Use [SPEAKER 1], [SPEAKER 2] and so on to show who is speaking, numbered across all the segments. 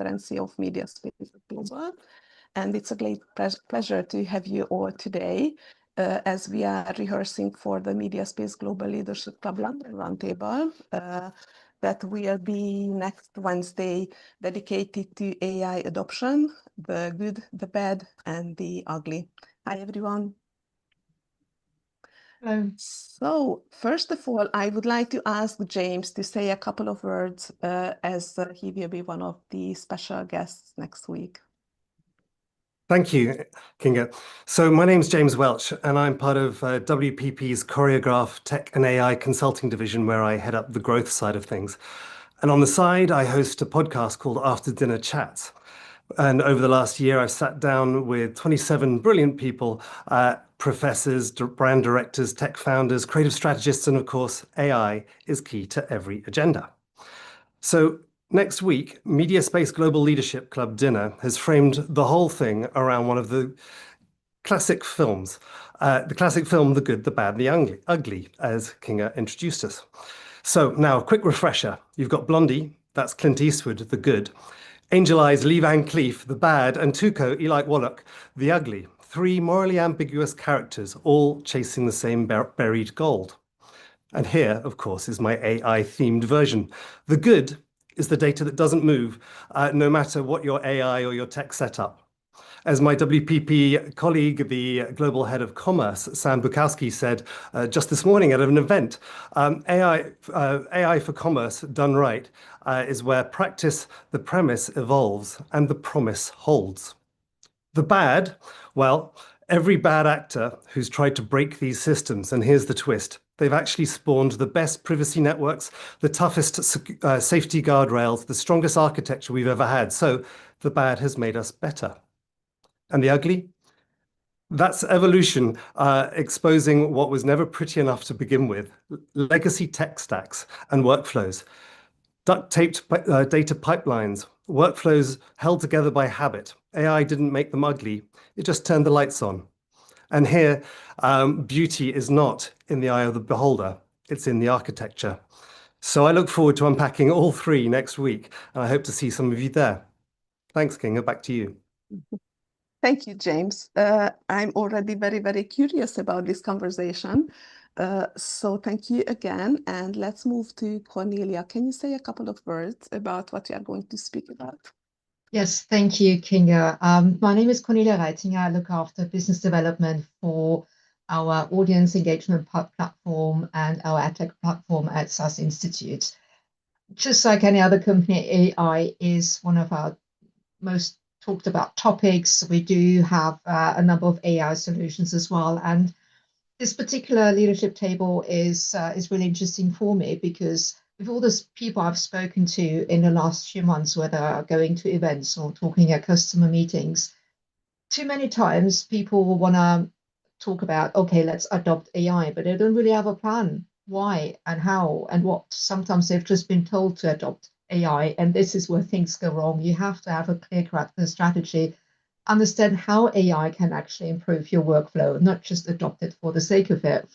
[SPEAKER 1] and CEO of Mediaspace.global. And it's a great pleasure to have you all today as we are rehearsing for the Mediaspace Global Leadership Club London Roundtable that will be next Wednesday, dedicated to AI adoption, the good, the bad, and the ugly. Hi, everyone.
[SPEAKER 2] Hello.
[SPEAKER 1] So, first of all, I would like to ask James to say a couple of words as he will be one of the special guests next week.
[SPEAKER 3] Thank you, Kinga. So my name's James Welch, and I'm part of WPP's Choreograph Tech and AI Consulting Division, where I head up the growth side of things. And on the side, I host a podcast called After Dinner Chats. And over the last year, I've sat down with 27 brilliant people, professors, brand directors, tech founders, creative strategists, and of course, AI is key to every agenda. So next week, Mediaspace Global Leadership Club dinner has framed the whole thing around one of the classic films, the classic film, The Good, the Bad, the Ugly, as Kinga introduced us. So now, a quick refresher. You've got Blondie, that's Clint Eastwood, the good. Angel Eyes, Lee Van Cleef, the bad, and Tuco, Eli Wallach, the ugly. Three morally ambiguous characters, all chasing the same buried gold. And here, of course, is my AI-themed version. The good is the data that doesn't move, no matter what your AI or your tech setup. As my WPP colleague, the global head of commerce, Sam Bukowski, said just this morning at an event, AI for commerce done right is where practice, the premise evolves and the promise holds. The bad, well, every bad actor who's tried to break these systems, and here's the twist, they've actually spawned the best privacy networks, the toughest safety guardrails, the strongest architecture we've ever had. So the bad has made us better. And the ugly? That's evolution exposing what was never pretty enough to begin with, legacy tech stacks and workflows, duct-taped data pipelines, workflows held together by habit. AI didn't make them ugly, it just turned the lights on. And here, beauty is not in the eye of the beholder, it's in the architecture. So I look forward to unpacking all three next week, and I hope to see some of you there. Thanks, Kinga, back to you.
[SPEAKER 1] Thank you, James. I'm already very, very curious about this conversation. So thank you again. And let's move to Cornelia. Can you say a couple of words about what you are going to speak about?
[SPEAKER 2] Yes, thank you, Kinga. My name is Cornelia Reitinger. I look after business development for our audience engagement platform and our AdTech platform at SAS Institute. Just like any other company, AI is one of our most talked about topics. We do have a number of AI solutions as well. And this particular leadership table is really interesting for me because with all those people I've spoken to in the last few months, whether going to events or talking at customer meetings, too many times people will want to talk about, okay, let's adopt AI, but they don't really have a plan. Why and how and what? Sometimes they've just been told to adopt AI, and this is where things go wrong. You have to have a clear strategy, understand how AI can actually improve your workflow, not just adopt it for the sake of it.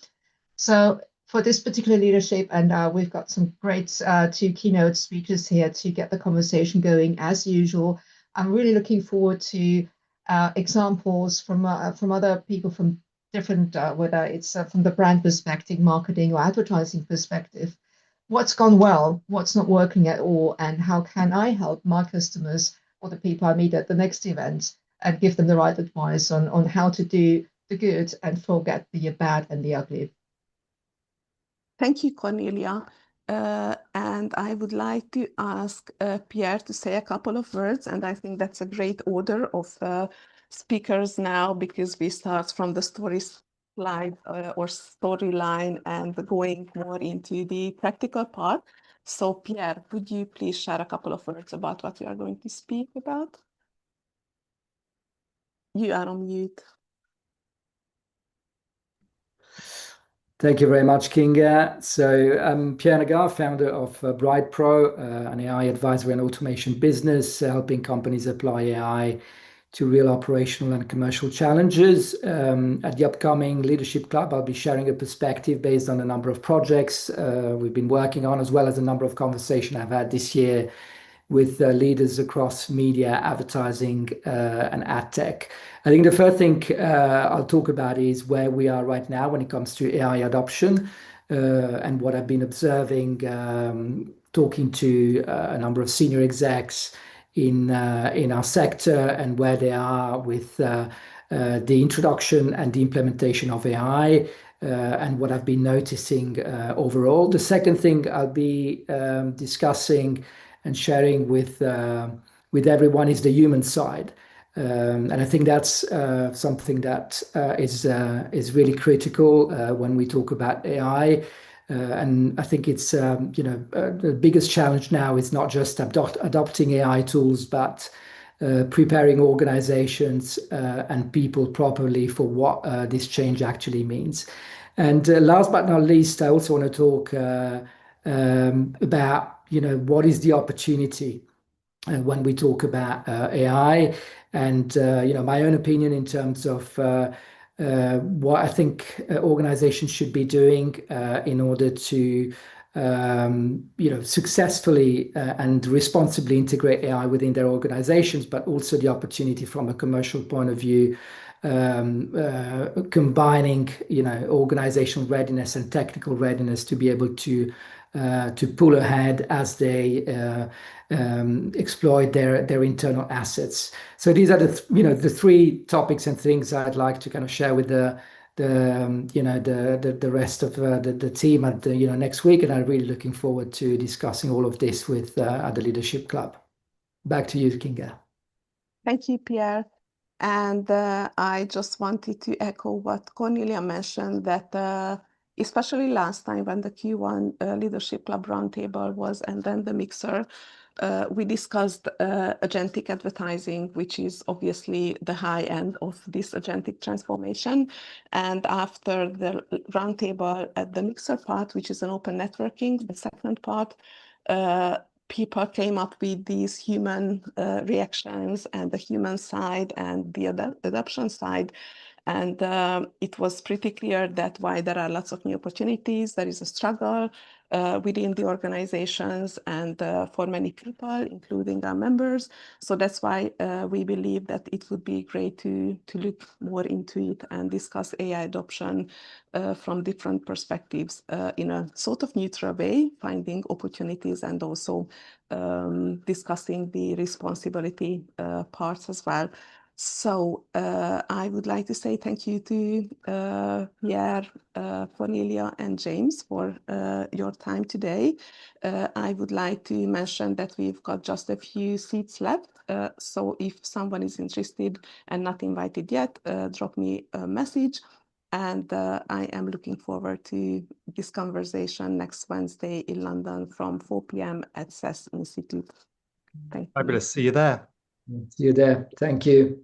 [SPEAKER 2] So for this particular leadership, and we've got some great two keynote speakers here to get the conversation going as usual. I'm really looking forward to examples from other people from different, whether it's from the brand perspective, marketing or advertising perspective. What's gone well, what's not working at all, and how can I help my customers or the people I meet at the next event and give them the right advice on how to do the good and forget the bad and the ugly.
[SPEAKER 1] Thank you, Cornelia. And I would like to ask Pierre to say a couple of words, and I think that's a great order of speakers now because we start from the story slide or storyline and going more into the practical part. So Pierre, would you please share a couple of words about what you are going to speak about? You are on mute.
[SPEAKER 4] Thank you very much, Kinga. So I'm Pierre Nagar, founder of Bright Pro, an AI advisory and automation business, helping companies apply AI to real operational and commercial challenges. At the upcoming Leadership Club, I'll be sharing a perspective based on a number of projects we've been working on, as well as a number of conversations I've had this year with leaders across media, advertising, and ad tech. I think the first thing I'll talk about is where we are right now when it comes to AI adoption, and what I've been observing, talking to a number of senior execs in our sector, and where they are with the introduction and the implementation of AI, and what I've been noticing overall. The second thing I'll be discussing and sharing with everyone is the human side. And I think that's something that is really critical when we talk about AI. And I think it's the biggest challenge now is not just adopting AI tools, but preparing organizations and people properly for what this change actually means. And last but not least, I also want to talk about what is the opportunity when we talk about AI, and my own opinion in terms of what I think organizations should be doing in order to successfully and responsibly integrate AI within their organizations, but also the opportunity from a commercial point of view, combining organizational readiness and technical readiness to be able to pull ahead as they exploit their internal assets. So these are the three topics and things I'd like to kind of share with the rest of the team at next week, and I'm really looking forward to discussing all of this with at the Leadership Club. Back to you, Kinga.
[SPEAKER 1] Thank you, Pierre. And I just wanted to echo what Cornelia mentioned, that especially last time when the Q1 Leadership Club Roundtable was, and then the Mixer, we discussed agentic advertising, which is obviously the high end of this agentic transformation. And after the roundtable at the Mixer part, which is an open networking, the second part, people came up with these human reactions and the human side and the adoption side. And it was pretty clear that while there are lots of new opportunities, there is a struggle within the organizations and for many people, including our members. So that's why we believe that it would be great to look more into it and discuss AI adoption from different perspectives in a sort of neutral way, finding opportunities and also discussing the responsibility parts as well. So I would like to say thank you to Pierre, Cornelia, and James for your time today. I would like to mention that we've got just a few seats left. So if someone is interested and not invited yet, drop me a message. And I am looking forward to this conversation next Wednesday in London from 4 p.m. at SES Institute. Thank you.
[SPEAKER 3] Fabulous. See you there.
[SPEAKER 4] See you there. Thank you.